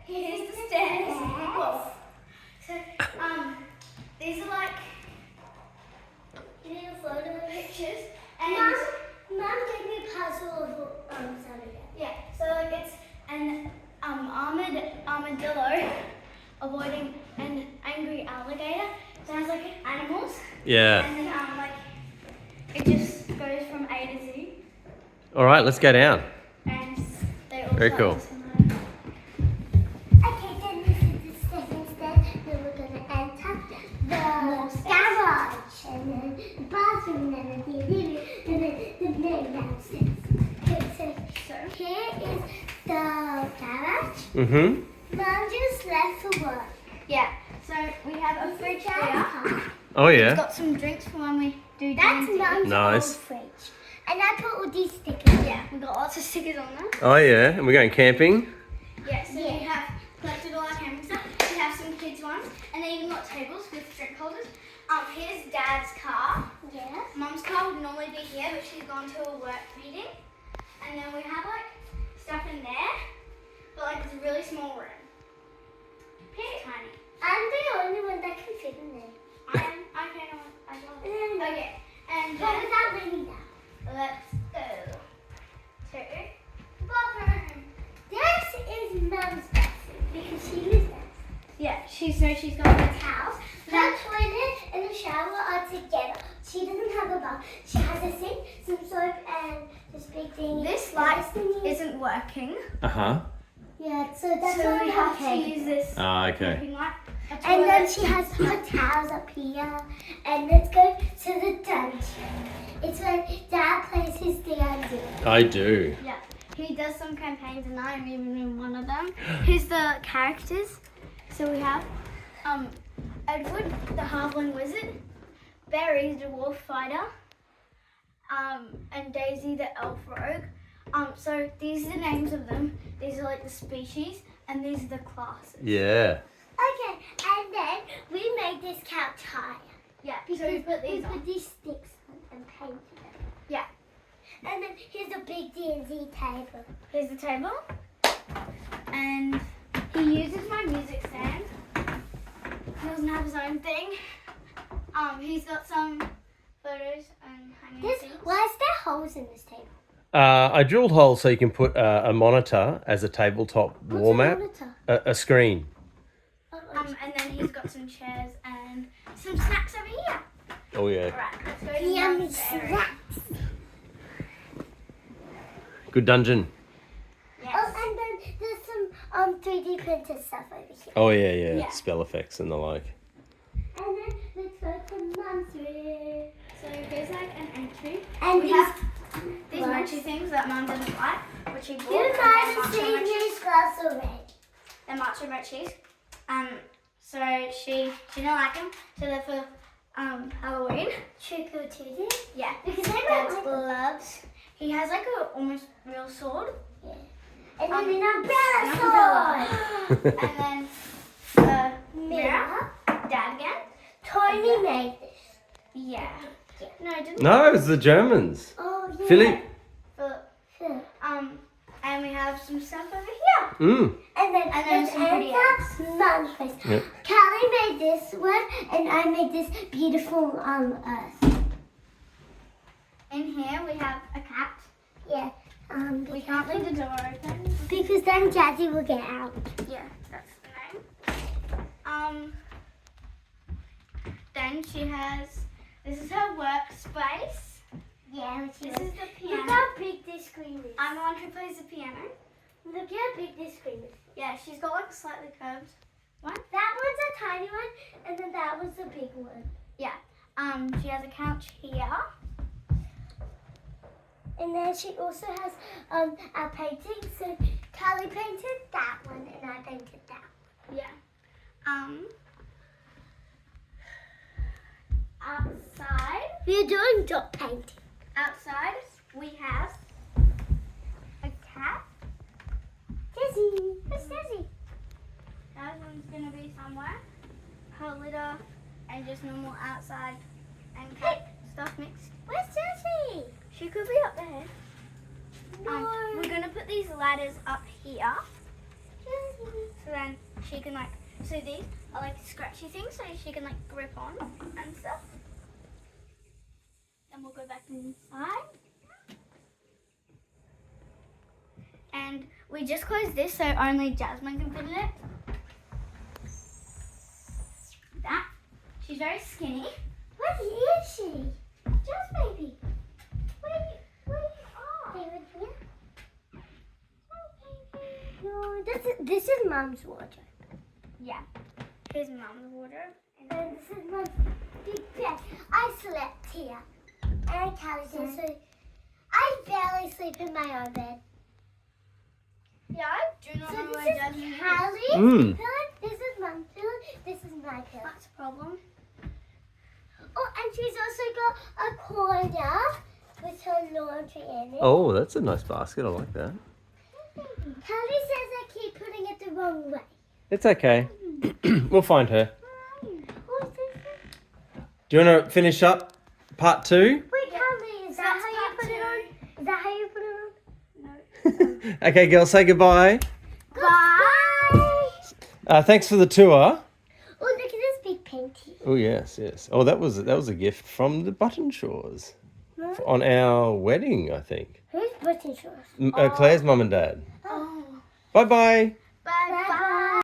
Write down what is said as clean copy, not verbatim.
here's the stairs. Whoa. So, these are like little photo pictures. And Mum gave me a puzzle of Saturday. Yeah, so like it's an armadillo avoiding an angry alligator. So it has like animals. Yeah. And then like it just goes from A to Z. All right, let's go down. And they all Very cool. Okay, then this is the second step. Then we're going to enter the garage. And then the bathroom, and then the living room, and then the main downstairs. Okay, so here is the garage. Mm-hmm. Mum just left for work. Yeah, so we have a fridge here. Oh, It's yeah. got some drinks for when we do That's D&D. Mum's Nice. old fridge. And I put all these stickers. Yeah, we got lots of stickers on there. Oh, yeah. And we're going camping. Yeah, so we have collected all our camping stuff. We have some kids ones, and they even got tables with drink holders. Here's Dad's car. Yeah. Mum's car would normally be here, but she's gone to a work meeting. And then we have like stuff in there, but like it's a really small room. Pretty tiny. I'm the only one that can fit in there. I kind of as well. Okay, and But then without leaning down. let's go to the bathroom. This is Mum's bathroom because she lives there. Yeah, she's got the towels. The toilet and the shower are together. She doesn't have a bath. She has a sink, some soap, and this big thing. This light isn't working, Uh-huh. Yeah, so that's so why we have to use this Ah, okay. working light. A And then toilet. she has hot towels up here. And let's go to the dungeon. It's when Dad plays his D&D. I do. Yeah, he does some campaigns, and I'm even in one of them. Here's the characters. So we have Edward, the halfling wizard, Barry, the wolf fighter, and Daisy, the elf rogue. So these are the names of them. These are like the species, and these are the classes. Yeah. Okay, and then we made this couch higher. Yeah, so we put We these on. put these sticks on and painted them. Yeah, And then here's a big D&D table. here's the table, and he uses my music stand. He doesn't have his own thing. He's got some photos and hanging things. Why is there holes in this table? I drilled holes so you can put a monitor as a tabletop wall What's a map. monitor? A screen. And then he's got some chairs and some snacks over here. Oh, yeah. Alright, let's go to Yummy Mum's area. snacks. Good dungeon. Oh, Yes. and then there's some 3D printed stuff over here. Oh, yeah, yeah. Yeah. Spell effects and the like. And then let's go to Mum's room. So here's like an entry. And We these have these What? mochi things that Mum doesn't like, which she bought. you and guys they're have seen matcha mochis. these gloves already. They're matcha mochis. So she didn't like them, so they're for Halloween. Trick or treating. Yeah. Because I don't Dad's like them. gloves. He has like a almost real sword. Yeah. And then an An umbrella sword. And then the mirror. Mirror. Dad again. Tony made this. Yeah. No, I didn't. No, it's the Germans. Oh, yeah. Philip. But, Philip. and we have some stuff over here. Mm. And then then some pretty enter Mum's place. Yep. Callie made this one, and I made this beautiful earth. In here we have a cat. Yeah. We can't leave the door open. Because then Jazzy will get out. Yeah, that's the name. Then she has, this is her workspace. Yeah, This is the Look piano. how big this screen is. I'm the one who plays the piano. Look how big this screen is. Yeah, she's got like a slightly curved one. That one's a tiny one, and then that one's a big one. Yeah. She has a couch here. And then she also has a painting. So Callie painted that one, and I painted that one. Yeah. Outside. We're doing dot painting. Outside we have a cat. Jazzy. Where's Desi? That one's gonna be somewhere. Her litter and just normal outside and cat stuff mixed. Where's Jazzy? She could be up there. No. We're gonna put these ladders up here. Jazzy. So then she can like, so these are like scratchy things so she can like grip on and stuff. Then we'll go back inside. And we just closed this so only Jasmine can fit in it. That. She's very skinny. Where is she? Just baby. Where you are? David, here? No, this is Mom's wardrobe. Yeah. Here's Mum's wardrobe. And this is my big bed. I slept here. And Callie did, so I barely sleep in my own bed. Yeah, I do not So know where this Jasmine is is. Callie's Mm. pillow, this is Mom's pillow, this is my pillow. That's a problem. Oh, and she's also got a corner with her laundry in it. Oh, that's a nice basket. I like that. Callie says I keep putting it the wrong way. It's okay. We'll find her. What's this? Do you want to finish up part 2? Wait, Callie, is that That's how you part put it on? two. Is that how you put it on? Okay, girls, say goodbye. Bye! Thanks for the tour. Oh, look at this big painting. Oh yes, yes. Oh, that was a gift from the Buttonshaws on our wedding, I think. Who's British Shores? Claire's mum and dad. Oh. Bye bye. Bye.